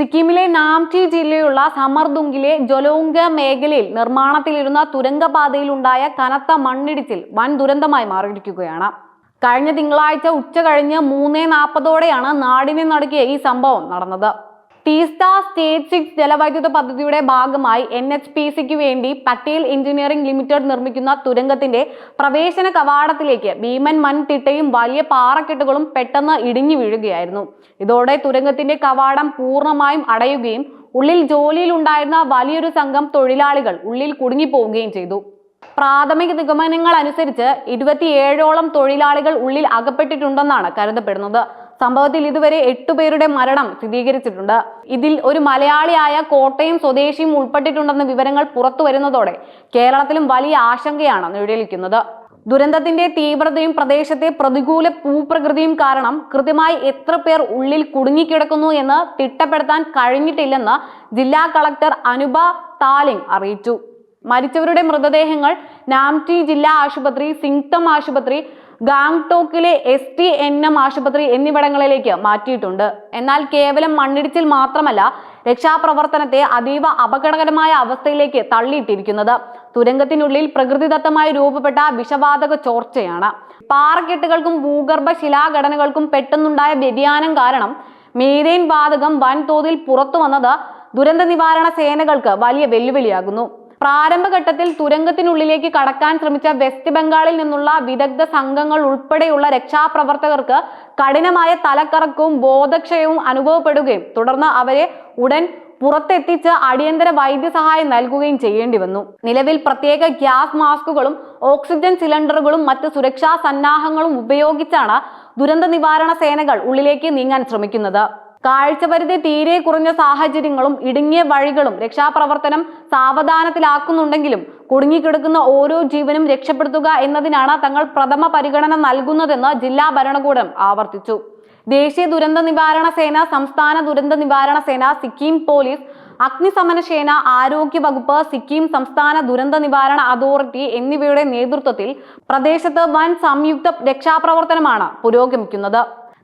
സിക്കിമിലെ നാംചി ജില്ലയുള്ള സമർദുംഗിലെ ജൊലോങ്ക മേഖലയിൽ നിർമ്മാണത്തിലിരുന്ന തുരങ്കപാതയിലുണ്ടായ കനത്ത മണ്ണിടിച്ചിൽ വൻ ദുരന്തമായി മാറിയിരിക്കുകയാണ്. കഴിഞ്ഞ തിങ്കളാഴ്ച ഉച്ച കഴിഞ്ഞ് 3:40 നാടിനെ നടുക്കിയ ഈ സംഭവം നടന്നത്. ടീസ്റ്റ സ്റ്റേറ്റ് 6 ജലവൈദ്യുത പദ്ധതിയുടെ ഭാഗമായി NHPCക്ക് വേണ്ടി പട്ടേൽ എഞ്ചിനീയറിംഗ് ലിമിറ്റഡ് നിർമ്മിക്കുന്ന തുരങ്കത്തിന്റെ പ്രവേശന കവാടത്തിലേക്ക് ഭീമൻ മൺതിട്ടയും വലിയ പാറക്കെട്ടുകളും പെട്ടെന്ന് ഇടിഞ്ഞു വീഴുകയായിരുന്നു. ഇതോടെ തുരങ്കത്തിന്റെ കവാടം പൂർണ്ണമായും അടയുകയും ഉള്ളിൽ ജോലിയിലുണ്ടായിരുന്ന വലിയൊരു സംഘം തൊഴിലാളികൾ ഉള്ളിൽ കുടുങ്ങിപ്പോവുകയും ചെയ്തു. പ്രാഥമിക നിഗമനങ്ങൾ അനുസരിച്ച് 27ഓളം തൊഴിലാളികൾ ഉള്ളിൽ അകപ്പെട്ടിട്ടുണ്ടെന്നാണ് കരുതപ്പെടുന്നത്. സംഭവത്തിൽ ഇതുവരെ 8 പേരുടെ മരണം സ്ഥിരീകരിച്ചിട്ടുണ്ട്. ഇതിൽ ഒരു മലയാളിയായ കോട്ടയം സ്വദേശിയും ഉൾപ്പെട്ടിട്ടുണ്ടെന്ന വിവരങ്ങൾ പുറത്തു വരുന്നതോടെ കേരളത്തിലും വലിയ ആശങ്കയാണ് നിഴലിക്കുന്നത്. ദുരന്തത്തിന്റെ തീവ്രതയും പ്രദേശത്തെ പ്രതികൂല ഭൂപ്രകൃതിയും കാരണം കൃത്യമായി എത്ര പേർ ഉള്ളിൽ കുടുങ്ങിക്കിടക്കുന്നു എന്ന് തിട്ടപ്പെടുത്താൻ കഴിഞ്ഞിട്ടില്ലെന്ന് ജില്ലാ കളക്ടർ അനുപ താലിംഗ് അറിയിച്ചു. മരിച്ചവരുടെ മൃതദേഹങ്ങൾ നാംചി ജില്ലാ ആശുപത്രി, സിങ്തം ആശുപത്രി, ഗാംഗ്ടോക്കിലെ STNM ആശുപത്രി എന്നിവിടങ്ങളിലേക്ക് മാറ്റിയിട്ടുണ്ട്. എന്നാൽ കേവലം മണ്ണിടിച്ചിൽ മാത്രമല്ല രക്ഷാപ്രവർത്തനത്തെ അതീവ അപകടകരമായ അവസ്ഥയിലേക്ക് തള്ളിയിട്ടിരിക്കുന്നത്. തുരങ്കത്തിനുള്ളിൽ പ്രകൃതിദത്തമായി രൂപപ്പെട്ട വിഷവാതക ചോർച്ചയാണ്. പാറക്കെട്ടുകൾക്കും ഭൂഗർഭ ശിലാഘടനകൾക്കും പെട്ടെന്നുണ്ടായ വ്യതിയാനം കാരണം മീഥേൻ വാതകം വൻതോതിൽ പുറത്തു വന്നത് ദുരന്ത നിവാരണ സേനകൾക്ക് വലിയ വെല്ലുവിളിയാകുന്നു. പ്രാരംഭഘട്ടത്തിൽ തുരങ്കത്തിനുള്ളിലേക്ക് കടക്കാൻ ശ്രമിച്ച വെസ്റ്റ് ബംഗാളിൽ നിന്നുള്ള വിദഗ്ധ സംഘങ്ങൾ ഉൾപ്പെടെയുള്ള രക്ഷാപ്രവർത്തകർക്ക് കഠിനമായ തലക്കറക്കവും ബോധക്ഷയവും അനുഭവപ്പെടുകയും തുടർന്ന് അവരെ ഉടൻ പുറത്തെത്തിച്ച് അടിയന്തര വൈദ്യസഹായം നൽകുകയും ചെയ്യേണ്ടി വന്നു. നിലവിൽ പ്രത്യേക ഗ്യാസ് മാസ്കുകളും ഓക്സിജൻ സിലിണ്ടറുകളും മറ്റ് സുരക്ഷാ സന്നാഹങ്ങളും ഉപയോഗിച്ചാണ് ദുരന്ത നിവാരണ സേനകൾ ഉള്ളിലേക്ക് നീങ്ങാൻ ശ്രമിക്കുന്നത്. കാഴ്ചപരിധി തീരെ കുറഞ്ഞ സാഹചര്യങ്ങളും ഇടുങ്ങിയ വഴികളും രക്ഷാപ്രവർത്തനം സാവധാനത്തിലാക്കുന്നുണ്ടെങ്കിലും കുടുങ്ങിക്കിടക്കുന്ന ഓരോ ജീവനും രക്ഷപ്പെടുത്തുക എന്നതിനാണ് തങ്ങൾ പ്രഥമ പരിഗണന നൽകുന്നതെന്ന് ജില്ലാ ഭരണകൂടം ആവർത്തിച്ചു. ദേശീയ ദുരന്ത നിവാരണ സേന, സംസ്ഥാന ദുരന്ത നിവാരണ സേന, സിക്കിം പോലീസ്, അഗ്നിശമന സേന, ആരോഗ്യ വകുപ്പ്, സിക്കിം സംസ്ഥാന ദുരന്ത നിവാരണ അതോറിറ്റി എന്നിവയുടെ നേതൃത്വത്തിൽ പ്രദേശത്ത് വൻ സംയുക്ത രക്ഷാപ്രവർത്തനമാണ് പുരോഗമിക്കുന്നത്.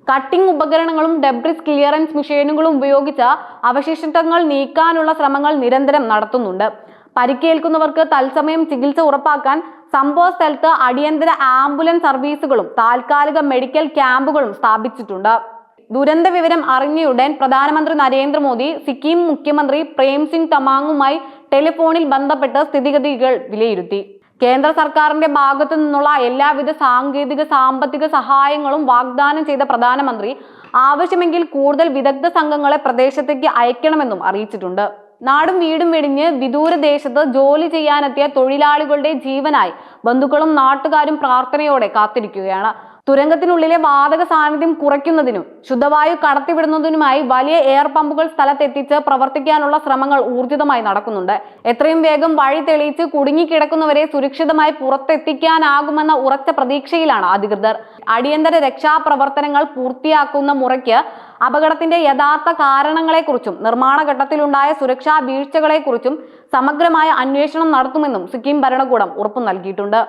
കട്ടിംഗ് ഉപകരണങ്ങളും ഡെബ്രിസ് ക്ലിയറൻസ് മെഷീനുകളും ഉപയോഗിച്ച് അവശിഷ്ടങ്ങൾ നീക്കാനുള്ള ശ്രമങ്ങൾ നിരന്തരം നടത്തുന്നുണ്ട്. പരിക്കേൽക്കുന്നവർക്ക് തത്സമയം ചികിത്സ ഉറപ്പാക്കാൻ സംഭവ സ്ഥലത്ത് അടിയന്തര ആംബുലൻസ് സർവീസുകളും താൽക്കാലിക മെഡിക്കൽ ക്യാമ്പുകളും സ്ഥാപിച്ചിട്ടുണ്ട്. ദുരന്ത വിവരം അറിഞ്ഞയുടൻ പ്രധാനമന്ത്രി നരേന്ദ്രമോദി സിക്കിം മുഖ്യമന്ത്രി പ്രേംസിംഗ് തമാങ്ങുമായി ടെലിഫോണിൽ ബന്ധപ്പെട്ട് സ്ഥിതിഗതികൾ വിലയിരുത്തി. കേന്ദ്ര സർക്കാരിന്റെ ഭാഗത്തു നിന്നുള്ള എല്ലാവിധ സാങ്കേതിക സാമ്പത്തിക സഹായങ്ങളും വാഗ്ദാനം ചെയ്ത പ്രധാനമന്ത്രി ആവശ്യമെങ്കിൽ കൂടുതൽ വിദഗ്ധ സംഘങ്ങളെ പ്രദേശത്തേക്ക് അയക്കണമെന്നും അറിയിച്ചിട്ടുണ്ട്. നാടും വീടും വെടിഞ്ഞ് വിദൂര ദേശത്ത് ജോലി ചെയ്യാനെത്തിയ തൊഴിലാളികളുടെ ജീവനായി ബന്ധുക്കളും നാട്ടുകാരും പ്രാർത്ഥനയോടെ കാത്തിരിക്കുകയാണ്. തുരങ്കത്തിനുള്ളിലെ വാതക സാന്നിധ്യം കുറയ്ക്കുന്നതിനും ശുദ്ധവായു കടത്തിവിടുന്നതിനുമായി വലിയ എയർ പമ്പുകൾ സ്ഥലത്തെത്തിച്ച് പ്രവർത്തിക്കാനുള്ള ശ്രമങ്ങൾ ഊർജിതമായി നടക്കുന്നുണ്ട്. എത്രയും വേഗം വഴി തെളിയിച്ച് കുടുങ്ങിക്കിടക്കുന്നവരെ സുരക്ഷിതമായി പുറത്തെത്തിക്കാനാകുമെന്ന ഉറച്ച പ്രതീക്ഷയിലാണ് അധികൃതർ. അടിയന്തര രക്ഷാപ്രവർത്തനങ്ങൾ പൂർത്തിയാക്കുന്ന മുറയ്ക്ക് അപകടത്തിന്റെ യഥാർത്ഥ കാരണങ്ങളെക്കുറിച്ചും നിർമ്മാണ ഘട്ടത്തിലുണ്ടായ സുരക്ഷാ വീഴ്ചകളെക്കുറിച്ചും സമഗ്രമായ അന്വേഷണം നടത്തുമെന്നും സിക്കിം ഭരണകൂടം ഉറപ്പു നൽകിയിട്ടുണ്ട്.